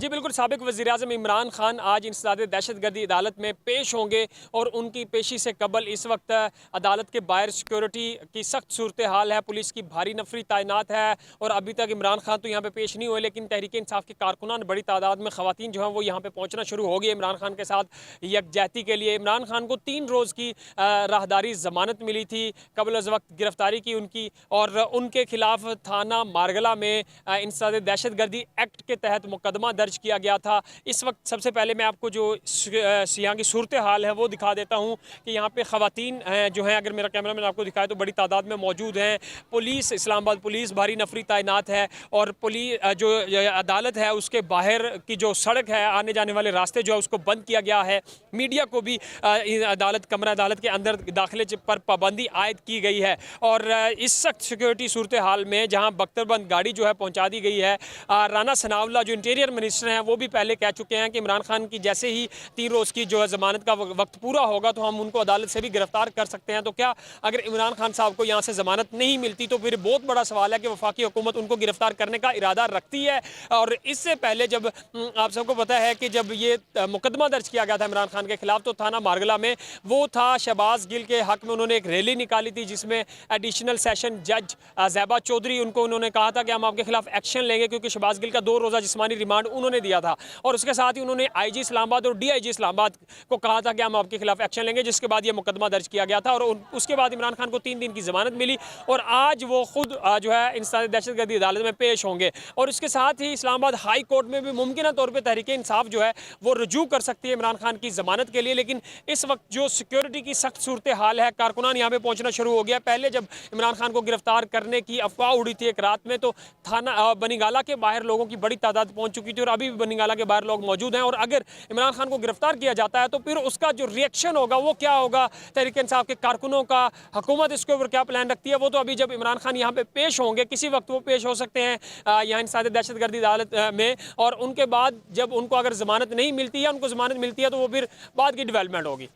जी बिल्कुल, साबिक वज़ीर-ए-आज़म इमरान खान आज इंसदाद दहशतगर्दी अदालत में पेश होंगे और उनकी पेशी से कबल इस वक्त अदालत के बाहर सिक्योरिटी की सख्त सूरत हाल है। पुलिस की भारी नफरी तैनात है और अभी तक इमरान खान तो यहाँ पे पेश नहीं हुए, लेकिन तहरीक इंसाफ के कारकुनान बड़ी तादाद में ख़वातीन जो हैं वो यहाँ पे पहुँचना शुरू हो गई इमरान खान के साथ यकजहती के लिए। इमरान खान को 3 रोज़ की राहदारी ज़मानत मिली थी कबल अज़ वक्त गिरफ्तारी की उनकी, और उनके खिलाफ थाना मारगला में इंसदाद दहशतगर्दी एक्ट के तहत मुकदमा दर्ज किया गया था। इस वक्त सबसे पहले मैं आपको जो यहाँ की सूरत हाल है वो दिखा देता हूँ कि यहाँ पे ख़वातीन जो हैं, अगर मेरा कैमरा मैन आपको दिखाए तो बड़ी तादाद में मौजूद हैं। पुलिस, इस्लामाबाद पुलिस भारी नफरी तैनात है और पुलिस जो अदालत है उसके बाहर की जो सड़क है, आने जाने वाले रास्ते जो है उसको बंद किया गया है। मीडिया को भी अदालत के अंदर दाखिले पर पाबंदी आयद की गई है और इस सख्त सिक्योरिटी सूरत हाल में जहाँ बख्तरबंद गाड़ी जो है पहुँचा दी गई है। राना सनाउल्लाह जो इंटीरियर मिनिस्टर हैं वो भी पहले कह चुके हैं कि इमरान खान की जैसे ही 3 रोज़ की जो है ज़मानत का वक्त पूरा होगा तो हम उनको अदालत से भी गिरफ्तार कर सकते हैं। तो क्या अगर इमरान खान साहब को यहाँ से ज़मानत नहीं मिलती तो फिर बहुत बड़ा सवाल है कि वफाकी हुकूमत उनको गिरफ्तार करने का इरादा रखती है। और इससे पहले जब आप सबको पता है कि जब ये मुकदमा दर्ज किया गया था इमरान खान के खिलाफ तो थाना मारगला में वो था शहबाज गिल के हक में उन्होंने एक रैली निकाली थी जिसमें एडिशनल सेशन जज ज़ैबा चौधरी उन्होंने कहा था कि हम आपके खिलाफ एक्शन लेंगे, क्योंकि शहबाज गिल का 2 रोज़ा जिस्मानी रिमांड उन्होंने दिया था। और उसके साथ ही उन्होंने आईजी इस्लामाबाद और डीआईजी इस्लामाबाद को कहा था कि हम आपके खिलाफ एक्शन लेंगे, जिसके बाद ये मुकदमा दर्ज किया गया था और उसके बाद इमरान खान को 3 दिन की ज़मानत मिली और आज वो खुद जो है इंसदाद दहशतगर्दी अदालत में पेश होंगे। और इसके साथ ही इस्लामाबाद हाई कोर्ट में भी मुमकिन तौर पर तहरीक इंसाफ जो है वो रजू कर सकती है इमरान खान की ज़मानत के लिए। लेकिन इस वक्त जो सिक्योरिटी की सख्त सूरत हाल है, कारकुनान यहाँ पे पहुँचना शुरू हो गया। पहले जब इमरान खान को गिरफ्तार करने की अफवाह उड़ी थी एक रात में तो थाना बनीगाला के बाहर लोगों की बड़ी तादाद पहुंच चुकी थी और अभी भी बनीगाला के बाहर लोग मौजूद हैं। और अगर इमरान खान को गिरफ्तार किया जाता है तो फिर उसका जो रिएक्शन होगा वो क्या होगा, तहरीक इंसाफ के कारकुनों का, हुकूमत इसके ऊपर क्या प्लान रखती है, वो तो अभी जब इमरान खान यहाँ पे पेश होंगे किसी वक्त वो पेश हो सकते हैं यहाँ इंसदाद दहशतगर्दी अदालत में। और उनके बाद जब उनको अगर जमानत नहीं मिलती है, उनको जमानत मिलती है तो वो फिर बाद की डेवलपमेंट होगी।